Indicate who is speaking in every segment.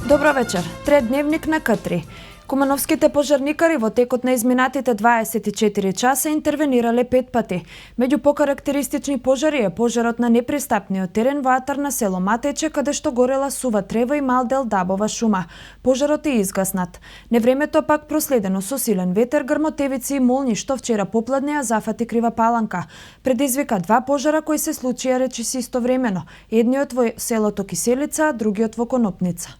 Speaker 1: Добро вечер. Тредневник на К3. Кумановските пожарникари во текот на изминатите 24 часа интервенирале 5 пати. Меѓу покарактеристични пожари е пожарот на непристапниот терен во атар на село Матече, каде што горела сува трева и мал дел дабова шума. Пожарот е изгаснат. Невремето пак проследено со силен ветер, грмотевици и молњи што вчера попладне ја зафати Крива Паланка. Предизвика два пожара кои се случија речиси истовремено. Едниот во селото Киселица, а другиот во Конопница.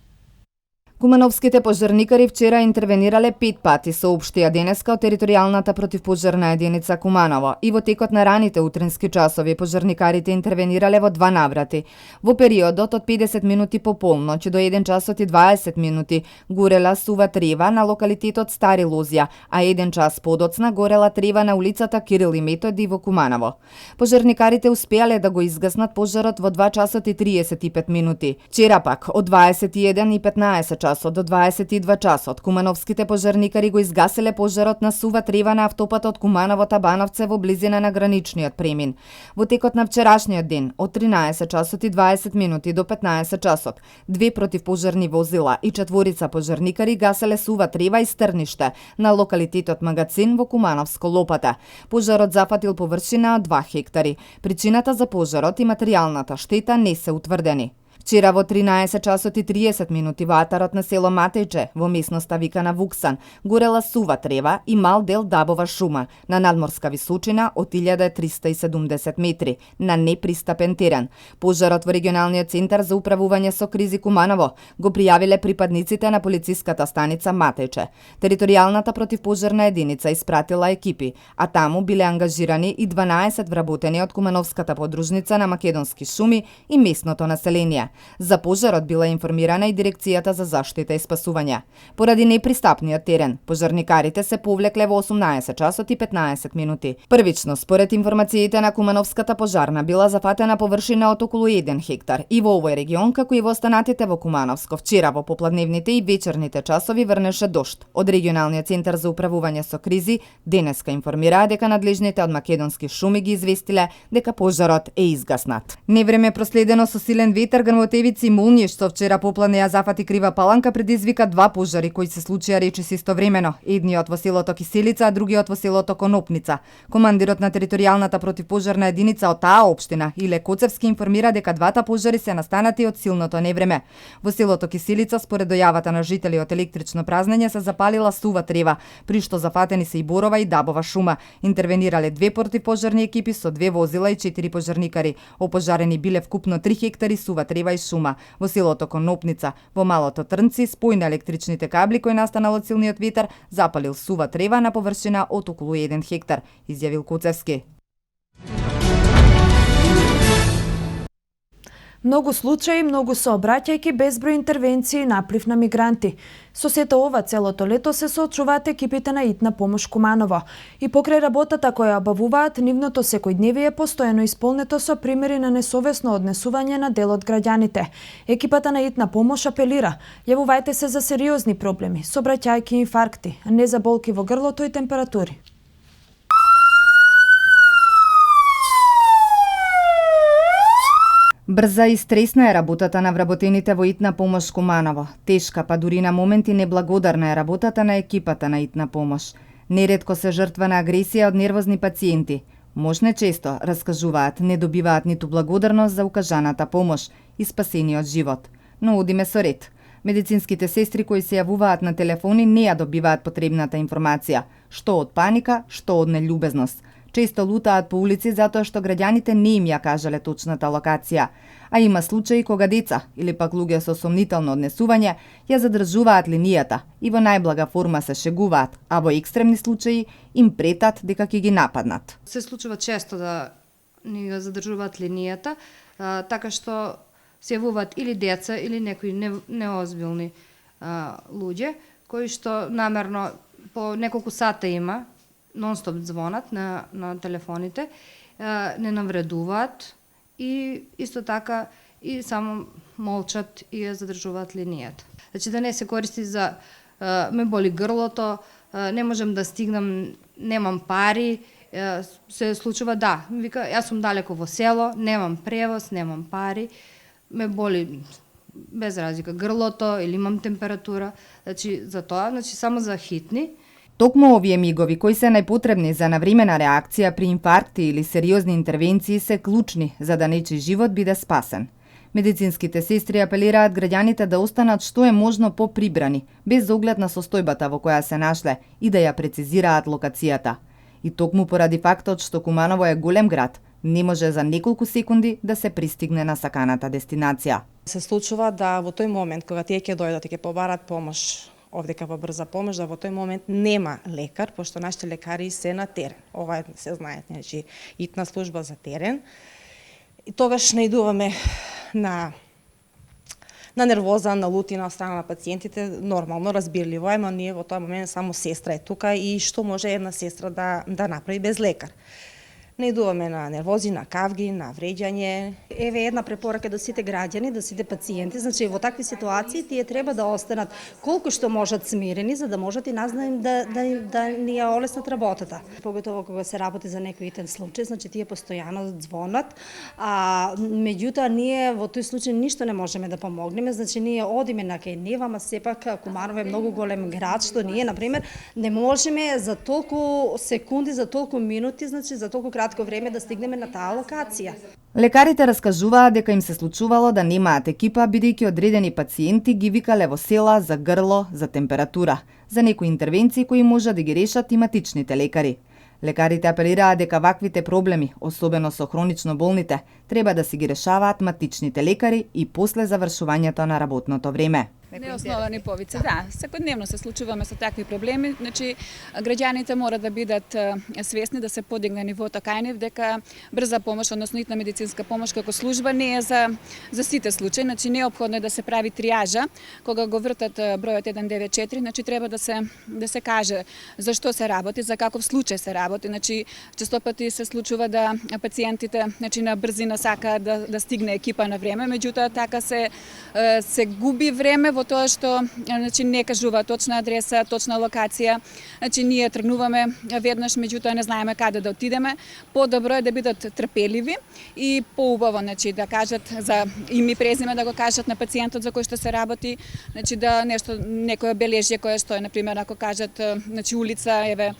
Speaker 2: Кумановските пожарникари вчера интервенирале 5 пати, соопштија денеска од територијалната противпожарна единица Куманово. И во текот на раните утрински часови пожарникарите интервенирале во 2 наврати. Во периодот од 50 минути по полноќ до 1 часот и 20 минути горела сува трева на локалитетот Стари Лозја, а 1 час подоцна горела трева на улицата Кирил и Методи во Куманово. Пожарникарите успеале да го изгаснат пожарот во 2 часот и 35 минути. Вчера пак од 21:15 часот до 22 часот кумановските пожарникари го изгаселе пожарот на сува трева на автопатот Куманово-Табановце во близина на граничниот премин. Во текот на вчерашниот ден од 13 часот и 20 минути до 15 часот 2 противпожарни возила и 4 пожарникари гаселе сува трева и стрниште на локалитетот Магацин во Кумановско Лопата. Пожарот зафатил површина од 2 хектари. Причината за пожарот и материјалната штета не се утврдени. Вчера во 13 часот и 30 минути во атарот на село Матејче, во местноста викана Вуксан, горела сува трева и мал дел дабова шума на надморска височина од 1370 метри на непристапен терен. Пожарот во регионалниот центар за управување со кризи Куманово го пријавиле припадниците на полициската станица Матејче. Територијалната противпожарна единица испратила екипи, а таму биле ангажирани и 12 вработени од Кумановската подружница на Македонски шуми и местното население. За пожарот била информирана и дирекцијата за заштита и спасување. Поради непристапниот терен, пожарникарите се повлекле во 18 часот и 15 минути. Првично, според информациите на Кумановската пожарна, била зафатена површина од околу 1 хектар и во овој регион, како и во останатите во Кумановско, вчера во попладневните и вечерните часови врнеше дожд. Од регионалниот центар за управување со кризи денеска информираа дека надлежните од Македонски шуми ги известиле дека пожарот е изгаснат. Невреме проследено со силен ветер, грмотевици и молњи што вчера попладне ја зафати Крива Паланка предизвика два пожари кои се случија речиси истовремено. Едниот во селото Киселица, а другиот во селото Конопница. Командирот на територијалната противпожарна единица од таа општина, Иле Коцевски, информира дека двата пожари се настанати од силното невреме. Во селото Киселица, според дојавата на жители од електрично празнење, се запалила сува трева, при што зафатени се и борова и дабова шума. Интервенирале 2 противпожарни екипи со 2 возила и 4 пожарникари. Опожарени биле вкупно 3 хектари сува трева и шума. Во селото Конопница, во малото Трнци, спој на електричните кабли кој настанал од силниот ветер, запалил сува трева на површина од околу 1 хектар, изјавил Коцевски.
Speaker 1: Многу случаи, многу сообраќајки, безброј интервенции и наплив на мигранти. Со сето ова целото лето се соочуваат екипите на Итна помош Куманово. И покрај работата која обавуваат, нивното секојдневие е постојано исполнето со примери на несовесно однесување на дел од граѓаните. Екипата на Итна помош апелира: јавувајте се за сериозни проблеми, сообраќајки и инфаркти, а не за болки во грлото и температури.
Speaker 2: Брза и стресна е работата на вработените во Итна помош Куманово. Тешка, па дури на моменти неблагодарна е работата на екипата на Итна помош. Неретко се жртва на агресија од нервозни пациенти. Можне често, раскажуваат, не добиваат ниту благодарност за укажаната помош и спасениот живот. Но одиме со ред. Медицинските сестри кои се јавуваат на телефони не ја добиваат потребната информација, што од паника, што од нељубезност. Често лутаат по улици затоа што граѓаните не им ја кажале точната локација. А има случаи кога деца или пак луѓе со сомнително однесување ја задржуваат линијата и во најблага форма се шегуваат, а во екстремни случаи им претат дека ќе ги нападнат.
Speaker 3: Се случува често да ни ја задржуваат линијата, така што се јавуваат или деца или некои неозбилни луѓе кои што намерно по неколку сата има нон-стоп звонат на телефоните, не навредуваат и исто така и само молчат и ја задржуваат линијата. Значи да не се користи за ме боли грлото, не можем да стигнам, немам пари, се случува вика јас сум далеко во село, немам превоз, немам пари, ме боли без разлика, грлото или имам температура, значи за тоа, значи само за хитни.
Speaker 2: Токму овие мигови кои се најпотребни за навремена реакција при инфаркти или сериозни интервенции се клучни за да нечи живот биде спасен. Медицинските сестри апелираат граѓаните да останат што е можно поприбрани, без оглед на состојбата во која се нашле и да ја прецизираат локацијата. И токму поради фактот што Куманово е голем град, не може за неколку секунди да се пристигне на саканата дестинација.
Speaker 4: Се случува да во тој момент кога тие ќе дојдат и ќе побарат помош овдека во брза помош, да во тој момент нема лекар, пошто нашите лекари се на терен. Ова се знае, значи итна служба за терен. И тогаш наидуваме на нервоза, на лутина од страна на пациентите, нормално, разбирливо е, но ние во тој момент само сестра е тука и што може една сестра да направи без лекар. Наидуваме на нервози, на кавги, на вреѓање.
Speaker 5: Еве една препорака до сите граѓани, до сите пациенти, значи во такви ситуации тие треба да останат колку што можат смирени за да можат и нас да ни ја олеснат работата. Поготово кога се работи за некој итен случај, значи тие постојано звонат, а меѓутоа ние во тој случај ништо не можеме да помогнеме, значи ние одиме на кај нив, ама сепак Куманово е многу голем град што ние на пример не можеме за толку секунди, за толку минути, значи за толку кратко време да стигнеме на таа локација.
Speaker 2: Лекарите раскажуваат дека им се случувало да немаат екипа бидејќи одредени пациенти ги викале во села за грло, за температура, за некои интервенции кои може да ги решат и матичните лекари. Лекарите апелираат дека ваквите проблеми, особено со хронично болните, треба да си ги решаваат матичните лекари и после завршувањето на работното време.
Speaker 6: Неосновани повици, да. Секојдневно се случуваме со такви проблеми, значи граѓаните мора да бидат свесни да се подигне нивото кај нив дека брза помош, односно итна медицинска помош како служба не е за сите случаи, значи неопходно е да се прави триажа кога го вртат бројот 194, значи треба да се каже за што се работи, за каков случај се работи, значи често пати се случува да пациентите значи на брзина сака да стигне екипа на време, меѓутоа така се губи време во тоа што значи не кажува точна адреса, точна локација. Значи ние тргнуваме веднаш, меѓутоа не знаеме каде да отидеме. Подобро е да бидат трпеливи и поубаво значи да кажат за име и презиме да го кажат на пациентот за кој што се работи, значи да некој бележје кое што е на пример ако кажат значи улица еве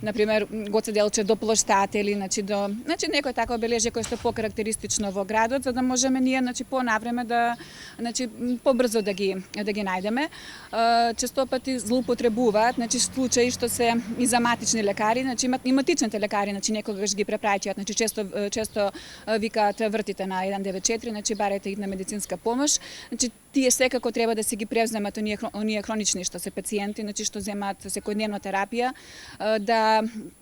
Speaker 6: например Гоце Делчев до плоштад или значи некој такво бележје кое што е покарактеристично во градот за да можеме ние значи понавреме да значи побрзо да ги најдеме. Често пати злоупотребуваат значи случаи што се и за матични лекари, значи и матичните лекари значи некогаш ги препраќаат, значи често викаат вртите на 194, значи барете итна медицинска помош. Значи тие секако треба да си ги превземат оние хронични што се пациенти, значи што земаат секојдневна терапија, да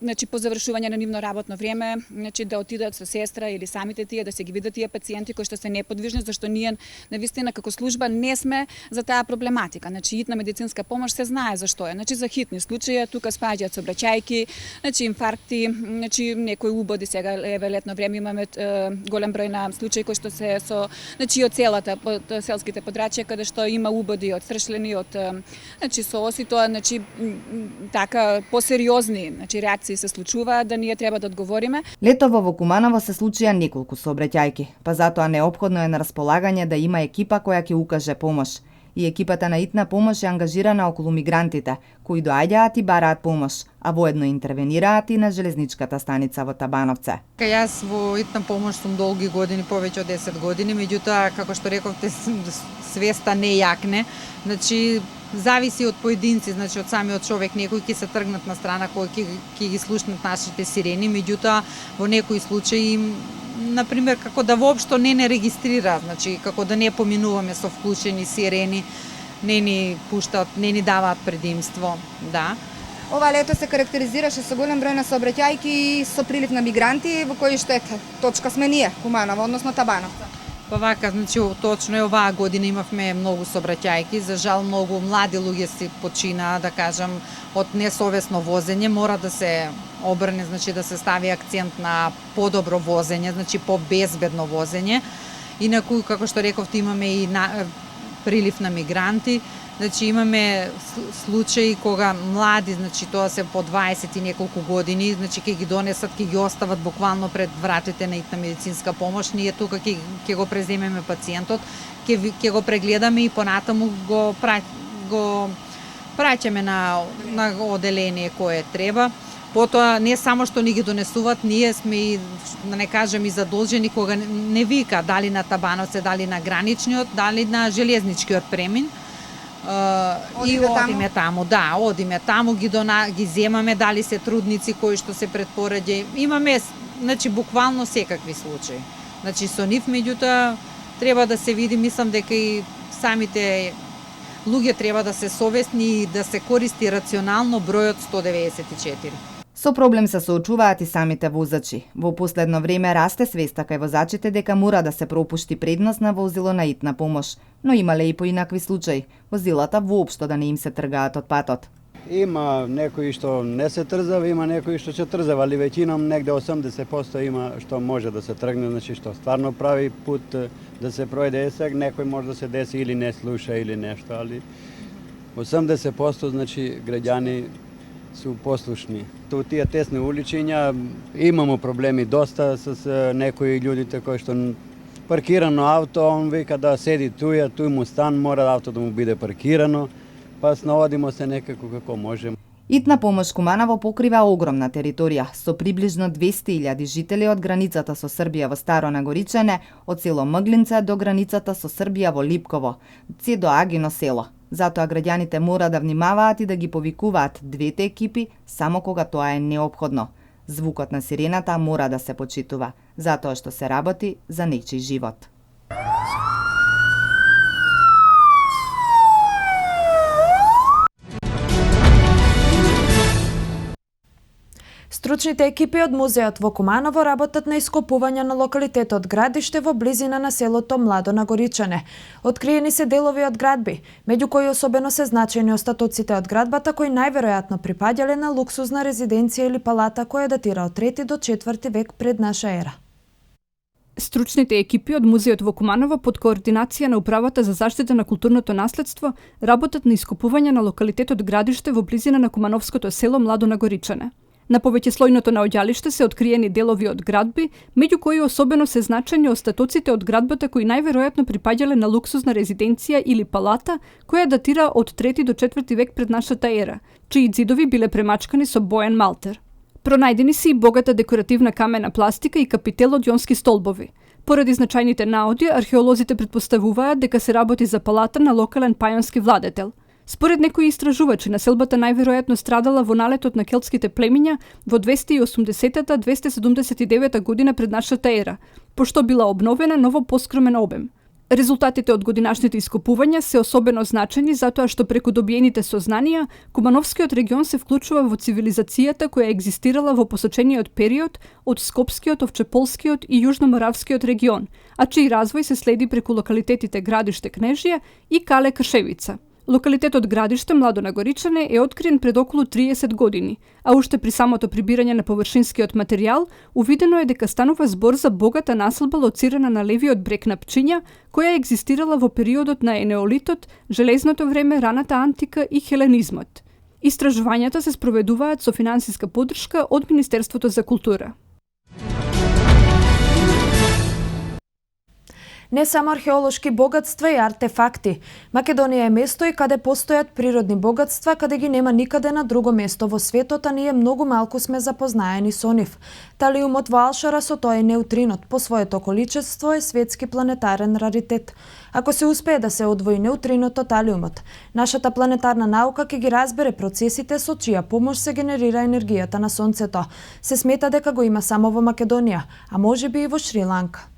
Speaker 6: значи по завршување на нивно работно време, значи да отидат со сестра или самите тие да се ги видат тие пациенти кои што се неподвижни, зашто ние навистина како служба не сме за таа проблематика. Значи итна медицинска помош се знае зашто е. Значи за хитни случаи тука спаѓаат сообраќајки, значи инфаркти, значи некои убоди сега еве летно време имаме голем број на случаи кои што се со значи од целата селските подрачја каде што има убоди од стршлени, од значи со оси тоа значи така посериозни значи реакции се случуваат да ние треба да одговориме.
Speaker 2: Летово во Куманово се случија неколку сообраќајки, па затоа неопходно е на располагање да има екипа која ќе укаже помош. И екипата на итна помош е ангажирана околу мигрантите, кои доаѓаат и бараат помош, а воедно интервенираат и на железничката станица во Табановце.
Speaker 7: Јас во итна помош сум долги години, повеќе од 10 години, меѓутоа како што рековте свеста не јакне, значи зависи од поединци, значи од самиот човек, некои ќе се тргнат на страна кои ќе ги слушнат нашите сирени, меѓутоа во некои случаи на пример како да воопшто не регистрира, значи како да не поминуваме со вклучени сирени, не ни пуштаат, не ни даваат предимство, да.
Speaker 8: Ова лето се карактеризираше со голем број на сообраќајки и со прилив на мигранти, во кои што точка сме ние, Куманово, односно Табановца.
Speaker 7: Па вака, значи точно е оваа година имавме многу сообраќајки, за жал многу млади луѓе си починаа, да кажам, од несовесно возење, мора да се обрне, значи да се стави акцент на подобро возење, значи по-безбедно возење. Инаку, како што рековте, имаме и прилив на мигранти, Значи имаме случаи кога млади, значи тоа се по 20 и неколку години, значи ќе ги донесат, ќе ги остават буквално пред вратите на итна медицинска помош. Ние тука ќе го преземеме пациентот, ќе го прегледаме и понатаму го праќаме на оделение кое треба. Потоа не само што ни ги донесуваат, ние сме и, да не кажем, и задолжени кога не вика дали на Табановце, дали на граничниот, дали на железничкиот премин. И одиме таму, да, одиме таму, ги земаме, дали се трудници кои што се предпораѓај. Имаме, значи, буквално секакви случаи. Значи, со нив, меѓутоа, треба да се види, мислам дека и самите луѓе треба да се совесни и да се користи рационално бројот 194.
Speaker 2: Со проблем се соочуваат и самите возачи. Во последно време расте свеста кај возачите дека мора да се пропушти предност на возило на итна помош, но имале и поинакви случаи. Возилата воопшто да не им се тргаат од патот.
Speaker 9: Има некои што не се трзава, има некои што ќе трзава, али веќином негде 80% има што може да се тргне, значи што стварно прави пут да се пројде. Сега некој може да се деси или не слуша или нешто, али 80% значи граѓани су послушни. Во тие тесни уличиња имамо проблеми доста с некои луѓите кои што паркирано авто, он вика да седи туј му стан, мора авто да му биде паркирано, па снаодимо се некако како можем.
Speaker 2: Итна помош Куманово покрива огромна територија, со приближно 200.000 жители од границата со Србија во Старо Нагоричане, од село Мглинца до границата со Србија во Липково, се до Агино село. Затоа граѓаните мора да внимаваат и да ги повикуваат двете екипи само кога тоа е неопходно. Звукот на сирената мора да се почитува, затоа што се работи за нечий живот.
Speaker 1: Стручните екипи од музеот во Куманово работат на ископување на локалитетот Градиште во близина на селото Младо Нагоричане. Откриени се делови од градби, меѓу кои особено се значени остатоците од градбата кои најверојатно припаѓале на луксузна резиденција или палата која датира од 3 до 4 век пред наша ера.
Speaker 10: Стручните екипи од музеот во Куманово под координација на Управата за заштита на културното наследство работат на ископување на локалитетот Градиште во близина на кумановското село Младо Нагоричане. На повеќеслојното наоѓалиште се откриени делови од градби, меѓу кои особено се значени остатоците од градбата кои најверојатно припаѓале на луксузна резиденција или палата која датира од 3 до 4 век пред нашата ера, чии ѕидови биле премачкани со боен малтер. Пронајдени се и богата декоративна камена пластика и капител од јонски столбови. Поради значајните наоди, археолозите претпоставуваат дека се работи за палата на локален пајонски владетел. Според некои истражувачи, населбата најверојатно страдала во налетот на келтските племиња во 280-279 година пред нашата ера, пошто била обновена на во поскромен обем. Резултатите од годинашните ископувања се особено значени затоа што преку добиените сознанија, Кумановскиот регион се вклучува во цивилизацијата која екзистирала во посочениот период од Скопскиот, Овчеполскиот и Јужноморавскиот регион, а чиј развој се следи преку локалитетите Градиште Кнежија и Кале Кршевица. Локалитетот Градиште Младо Нагоричане е откриен пред околу 30 години, а уште при самото прибирање на површинскиот материјал, увидено е дека станува збор за богата населба лоцирана на левиот брег на Пчиња, која екзистирала во периодот на енеолитот, железното време, раната антика и хеленизмот. Истражувањата се спроведуваат со финансиска поддршка од Министерството за култура.
Speaker 1: Не само археолошки богатства и артефакти. Македонија е место и каде постојат природни богатства, каде ги нема никаде на друго место во светот, а ние многу малку сме запознаени со нив. Талиумот во Алшара со тоа е неутринот, по своето количество е светски планетарен раритет. Ако се успее да се одвои неутринот талиумот, нашата планетарна наука ќе ги разбере процесите со чија помош се генерира енергијата на Сонцето. Се смета дека го има само во Македонија, а можеби и во Шри-Ланка.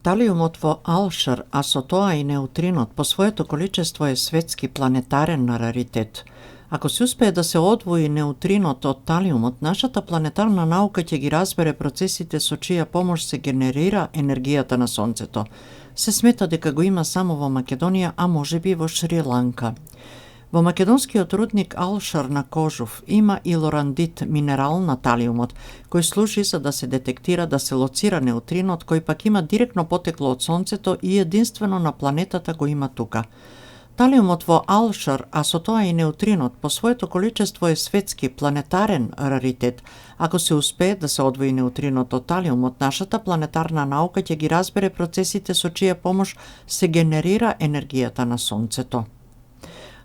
Speaker 11: Талиумот во Алшар, а со тоа и неутринот, по своето количество е светски планетарен раритет. Ако се успее да се одвои неутринот од талиумот, нашата планетарна наука ќе ги разбере процесите со чија помош се генерира енергијата на Сонцето. Се смета дека го има само во Македонија, а можеби во Шри-Ланка. Во македонскиот рудник Алшар на Кожув има и лорандит, минерал на талиумот, кој служи за да се детектира, да се лоцира неутринот, кој пак има директно потекло од Сонцето и единствено на планетата го има тука. Талиумот во Алшар, а со тоа и неутринот, по своето количество е светски планетарен раритет. Ако се успее да се одвои неутринот од талиумот, нашата планетарна наука ќе ги разбере процесите со чија помош се генерира енергијата на Сонцето.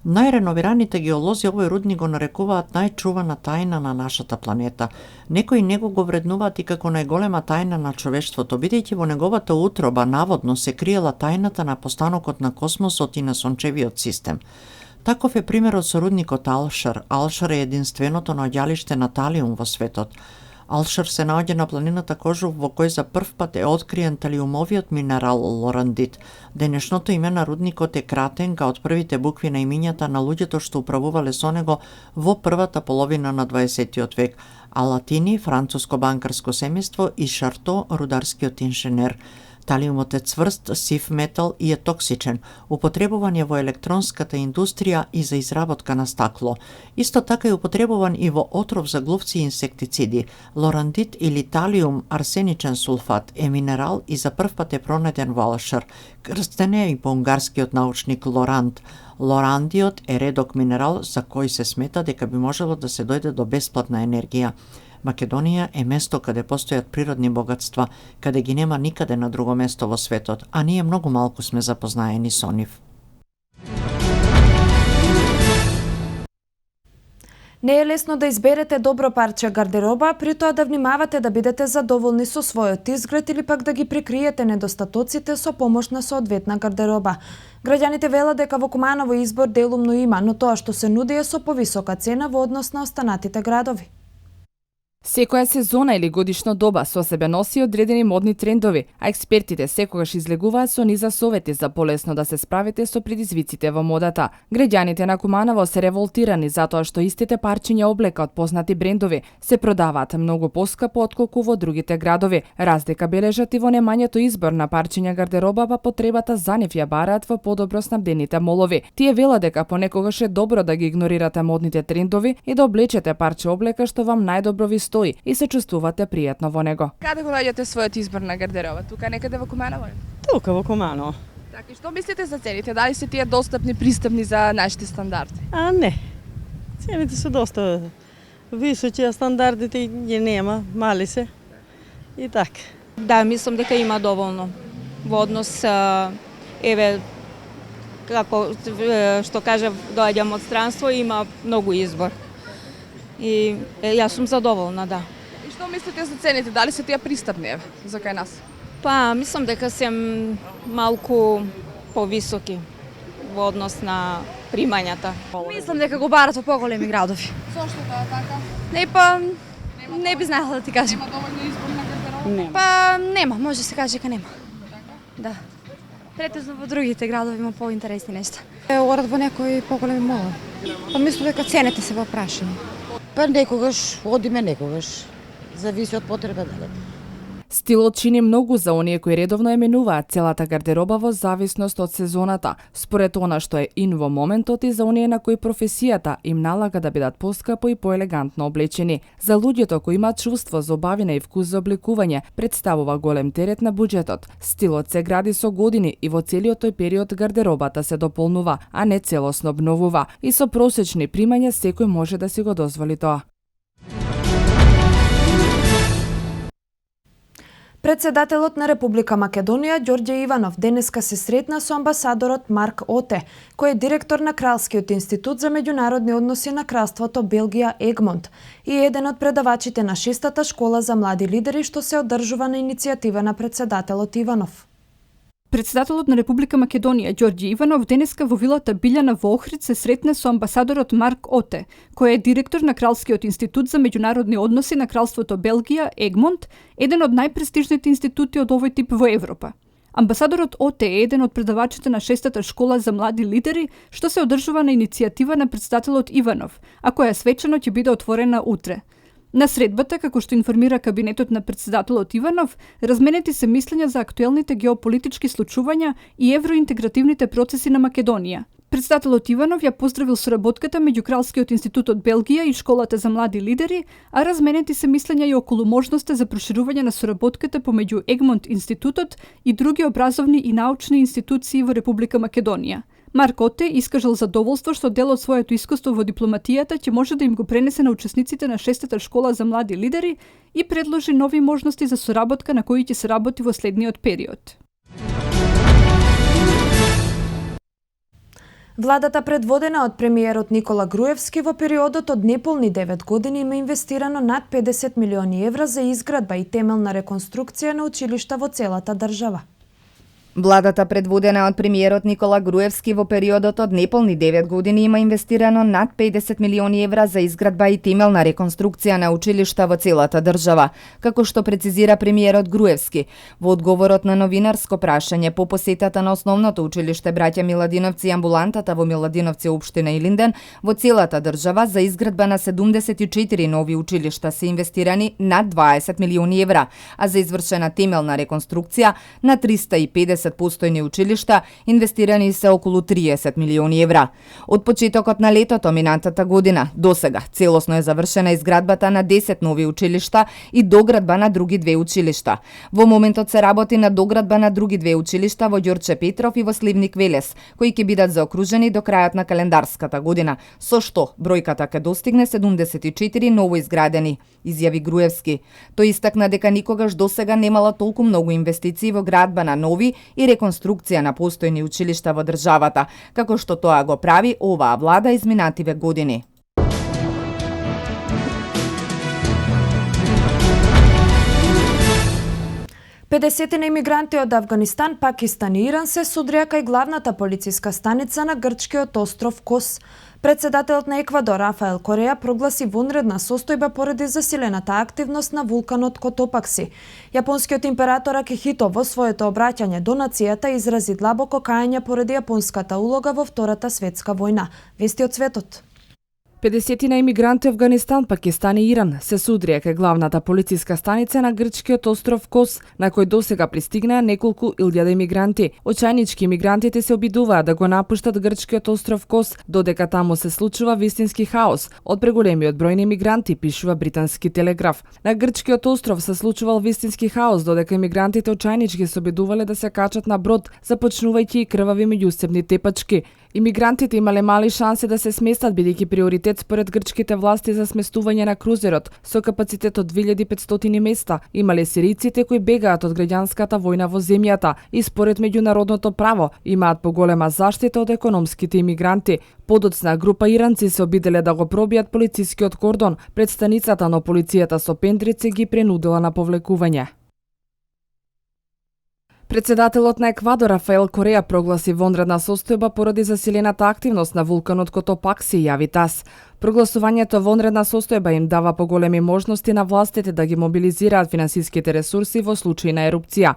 Speaker 11: Најреновираните геолози овој рудник го нарекуваат најчувана тајна на нашата планета. Некои него го вреднуваат и како најголема тајна на човештвото, бидејќи во неговата утроба наводно се криела тајната на постанокот на космосот и на сончевиот систем. Таков е примерот со рудникот Алшар. Алшар е единственото наоѓалиште на талиум во светот. Алшар се наоѓа на планината Кожув, во кој за прв пат е откриен талиумовиот минерал лорандит. Денешното име на рудникот е кратенка од првите букви на имињата на луѓето што управувале со него во првата половина на 20 век, а латини, француско банкарско семејство и Шарто, рударскиот инженер. Талиумот е цврст, сив метал и е токсичен, употребуван е во електронската индустрија и за изработка на стакло. Исто така е употребуван и во отров за глувци и инсектициди. Лорандит или талиум арсеничен сулфат е минерал и за прв пат е пронајден во Алшар. Крстен е и по унгарскиот научник Лоранд. Лорандиот е редок минерал за кој се смета дека би можело да се дојде до бесплатна енергија. Македонија е место каде постојат природни богатства, каде ги нема никаде на друго место во светот, а ние многу малку сме запознаени со нив.
Speaker 1: Не е лесно да изберете добро парче гардероба, при тоа да внимавате да бидете задоволни со својот изглед или пак да ги прикриете недостатоците со помош на соодветна гардероба. Граѓаните велат дека во Куманово избор делумно има, но тоа што се нуди е со повисока цена во однос на останатите градови.
Speaker 12: Секоја сезона или годишно доба со себе носи одредени модни трендови, а експертите секогаш излегуваат со низа совети за полесно да се справите со предизвиците во модата. Граѓаните на Куманово се револтирани затоа што истите парчиња облека од познати брендови се продаваат многу поскапо отколку во другите градови. Разлика бележат и во немањето избор на парчиња гардероба, па потребата за нив ја бараат во подобро снабдените молови. Тие велат дека понекогаш е добро да ги игнорирате модните трендови и да облечете парче облека што вам најдобро ви стои и се чувствувате пријатно во него.
Speaker 13: Каде го наѓате својот избор на гардероба? Тука некаде во Куманово?
Speaker 14: Тука во Куманово.
Speaker 13: Така, и што мислите за цените? Дали се тие достапни, пристапни за нашите стандарди?
Speaker 14: Не. Цените се доста високи, а стандардите ги нема, мали се. И така.
Speaker 15: Да, мислам дека има доволно. Во однос, еве, како што кажав, доаѓам од странство, има многу избор. И јас сум задоволна, да.
Speaker 13: И што мислите за цените? Дали се тие пристапни за кај нас?
Speaker 15: Па, мислам дека се малку повисоки во однос на примањата.
Speaker 16: Мислам дека го барат во поголеми градови.
Speaker 13: Зошто тоа така?
Speaker 16: Не, па не би знаела да ти кажам.
Speaker 13: Нема доволно избор на гардероба?
Speaker 16: Па нема, може се каже дека нема. Да. Претежно во другите градови има поинтересни нешта.
Speaker 17: Орат во некои поголеми молови. Па мислам дека цените се во прашање. Па некогаш одиме, некогаш. Зависи од потреба дали.
Speaker 12: Стилот чини многу за оние кои редовно ја менуваат целата гардероба во зависност од сезоната, според она што е ин во моментот и за оние на кои професијата им налага да бидат поскапо и поелегантно облечени. За луѓето кои имаат чувство за убавина и вкус за облекување, представува голем терет на буџетот. Стилот се гради со години и во целиот тој период гардеробата се дополнува, а не целосно обновува. И со просечни примања секој може да си го дозволи тоа.
Speaker 1: Председателот на Република Македонија Ѓорѓе Иванов денеска се сретна со амбасадорот Марк Оте, кој е директор на Кралскиот институт за меѓународни односи на кралството Белгија Егмонт и еден од предавачите на 6-та школа за млади лидери што се одржува на иницијатива на председателот Иванов.
Speaker 10: Председателот на Република Македонија Ѓорѓе Иванов денеска во вилата Билјана во Охрид се сретне со амбасадорот Марк Оте, кој е директор на Кралскиот институт за меѓународни односи на кралството Белгија Егмонт, еден од најпрестижните институти од овој тип во Европа. Амбасадорот Оте е еден од предавачите на 6-та школа за млади лидери, што се одржува на иницијатива на председателот Иванов, а која свечено ќе биде отворена утре. На средбата, како што информира кабинетот на председателот Иванов, разменети се мислења за актуелните геополитички случувања и евроинтегративните процеси на Македонија. Председателот Иванов ја поздравил соработката меѓу Кралскиот институт од Белгија и школата за млади лидери, а разменети се мислења и околу можноста за проширување на соработката помеѓу Егмонт институтот и други образовни и научни институции во Република Македонија. Марк Оте искажал задоволство што дел од своето искуство во дипломатијата ќе може да им го пренесе на учесниците на 6-та школа за млади лидери и предложи нови можности за соработка на кои ќе се работи во следниот период.
Speaker 1: Владата предводена од премиерот Никола Груевски во периодот од неполни 9 години има инвестирано над 50 милиони евра за изградба и темелна реконструкција на училишта во целата држава.
Speaker 2: Владата предводена од премиерот Никола Груевски во периодот од неполни 9 години има инвестирано над 50 милиони евра за изградба и темелна реконструкција на училишта во целата држава, како што прецизира премиерот Груевски во одговорот на новинарско прашање по посетата на основното училиште Браќа Миладиновци и амбулантата во Миладиновци општина Илинден во целата држава за изградба на 74 нови училишта се инвестирани над 20 милиони евра, а за извршена темелна реконструкција на 350 постојни училишта инвестирани се околу 30 милиони евра. Од почетокот на летото минатата година до сега целосно е завршена изградбата на 10 нови училишта и доградба на други 2 училишта. Во моментот се работи на доградба на други 2 училишта во Ѓорче Петров и во Сливник Велес, кои ќе бидат заокружени до крајот на календарската година, со што бројката ќе достигне 74 ново изградени, изјави Груевски. Тој истакна дека никогаш досега немала толку многу инвестиции во градба на нови и реконструкција на постојни училишта во државата, како што тоа го прави оваа влада изминативе години.
Speaker 1: Педесетина имигранти од Авганистан, Пакистан и Иран се судрија кај главната полициска станица на грчкиот остров Кос. Председателот на Еквадор Рафаел Кореја прогласи вонредна состојба поради засилената активност на вулканот Котопакси. Јапонскиот император Акихито во своето обраќање до нацијата изрази длабоко кајање поради јапонската улога во Втората светска војна. Вести од светот.
Speaker 12: 50 имигранти Авганистан, Пакистан и Иран се судрија кај главната полициска станица на грчкиот остров Кос, на кој досега пристигнаа неколку илјада имигранти. Очајнички имигрантите се обидуваат да го напуштат грчкиот остров Кос, додека таму се случува вистински хаос од преголемиот број на имигранти, пишува британски Телеграф. На грчкиот остров се случувал вистински хаос, додека имигрантите очајнички се обидувале да се качат на брод, започнувајќи и крвави меѓусебни тепачки. Имигрантите имале мали шанси да се сместат, бидејќи приоритет според грчките власти за сместување на крузерот со капацитет од 2500 места имале сириците кои бегаат од граѓанската војна во земјата и според меѓународното право имаат поголема заштита од економските имигранти. Подоцна група иранци се обиделе да го пробијат полицискиот кордон пред станицата, но полицијата со пендрици ги пренудила на повлекување. Председателот на Еквадор Рафаел Кореја прогласи вонредна состојба поради засилената активност на вулканот Котопакси, јави ТАС. Прогласувањето вонредна состојба им дава поголеми можности на властите да ги мобилизираат финансиските ресурси во случај на ерупција.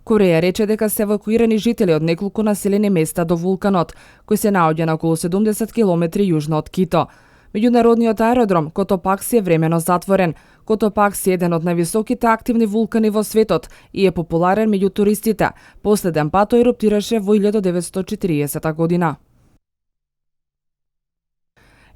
Speaker 12: Кореја рече дека се евакуирани жители од неколку населени места до вулканот, кој се наоѓа на околу 70 километри јужно од Кито. Меѓународниот аеродром Котопакси е времено затворен. Котопакси е еден од највисоките активни вулкани во светот и е популарен меѓу туристите. Последен пат тој еруптираше во 1940 година.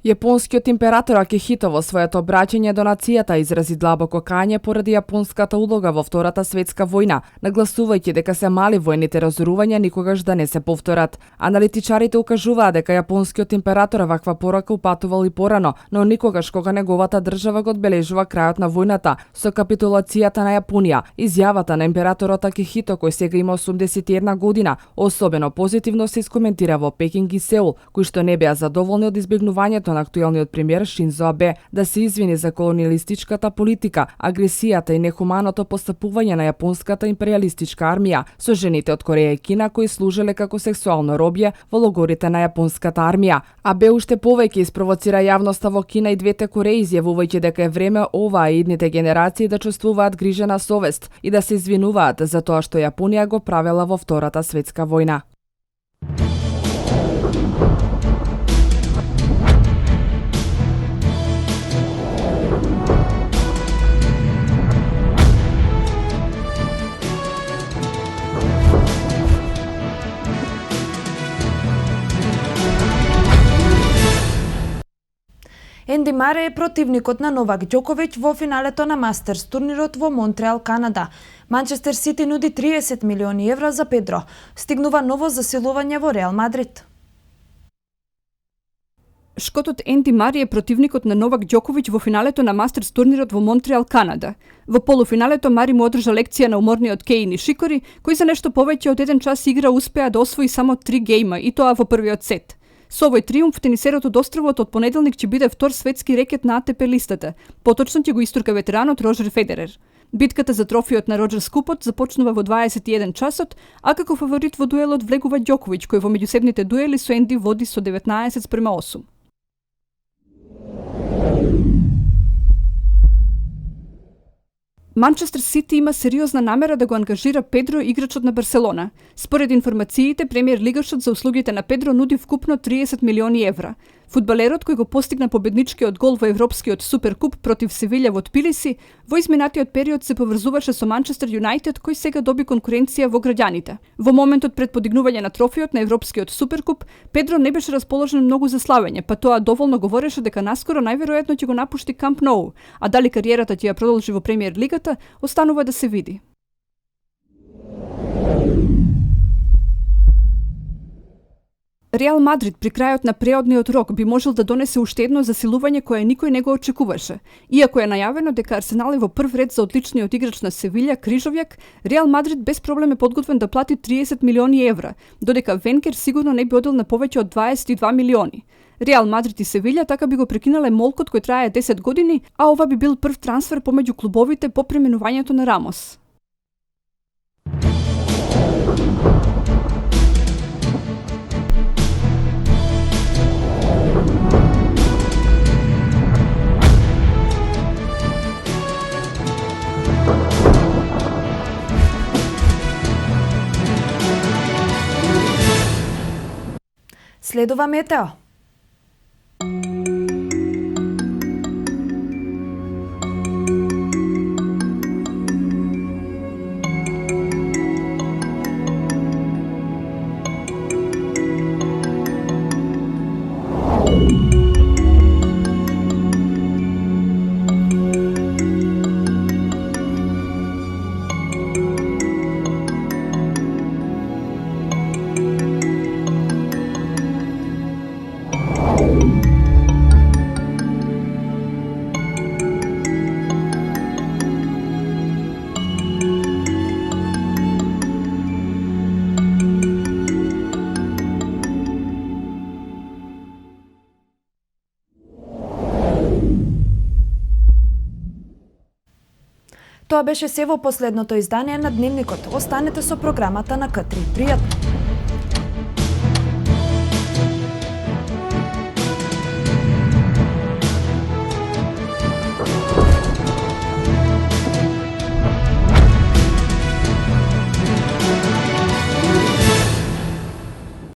Speaker 12: Јапонскиот император Акихито во своето обраќање до нацијата изрази длабоко кајање поради јапонската улога во Втората светска војна, нагласувајќи дека се мали војните разорувања никогаш да не се повторат. Аналитичарите укажуваат дека јапонскиот император ваква порака упатувал и порано, но никогаш кога неговата држава го одбележува крајот на војната со капитулацијата на Јапонија. Изјавата на императорот Акихито, кој сега има 81 година, особено позитивно се искоментира во Пекинг и Сеул, кои што не беа задоволни од избегнувањето на актуелниот премиер Шинзо Абе да се извини за колониалистичката политика, агресијата и нехуманото постапување на јапонската империалистичка армија со жените од Кореја и Кина кои служеле како сексуално робје во логорите на јапонската армија. Абе уште повеќе испровоцира јавноста во Кина и двете Кореи, изјавувајќи дека е време оваа и идните генерации да чувствуваат грижена совест и да се извинуваат за тоа што Јапонија го правела во Втората светска војна.
Speaker 1: Енди Маре е противникот на Новак Ѓоковиќ во финалето на Мастерс турнирот во Монтреал, Канада. Манчестер Сити нуди 30 милиони евра за Педро. Стигнува ново засилување во Реал Мадрид.
Speaker 10: Шкотот Енди Мари е противникот на Новак Ѓоковиќ во финалето на Мастерс турнирот во Монтреал, Канада. Во полуфиналето Мари му одржа лекција на уморниот Кеј Нишикори, кој за нешто повеќе од 1 час игра успеа да освои само 3 гейма, и тоа во првиот сет. Со овој триумф тенисерот од островот од понеделник ќе биде втор светски рекет на АТП листата, поточно ќе го истурка ветеранот Роџер Федерер. Битката за трофиот на Роџер Скупот започнува во 21 часот, а како фаворит во дуелот влегува Ѓоковиќ, кој во меѓусебните дуели со Енди води со 19:8. Манчестер Сити има сериозна намера да го ангажира Педро, играчот на Барселона. Според информациите, премиер лигашот за услугите на Педро нуди вкупно 30 милиони евра. Фудбалерот, кој го постигна победничкиот гол во Европскиот суперкуп против Севиља во Тбилиси, во изминатиот период се поврзуваше со Манчестер Юнајтед, кој сега доби конкуренција во граѓаните. Во моментот пред подигнување на трофеот на Европскиот суперкуп, Педро не беше расположен многу за славење, па тоа доволно говореше дека наскоро најверојатно ќе го напушти Камп Ноу, а дали кариерата ќе ја продолжи во премиер лигата, останува да се види. Реал Мадрид при крајот на преодниот рок би можел да донесе уште едно засилување кое никој не го очекуваше. Иако е најавено дека Арсенал е во прв ред за одличниот играч на Севиља, крижовјак, Реал Мадрид без проблем е подготвен да плати 30 милиони евра, додека Венкер сигурно не би одел на повеќе од 22 милиони. Реал Мадрид и Севиља така би го прекинале молкот кој трае 10 години, а ова би бил прв трансфер помеѓу клубовите по преминувањето на Рамос.
Speaker 1: Следува метео. Тоа беше се во последното издание на Дневникот. Останете со програмата на К3. Пријатно!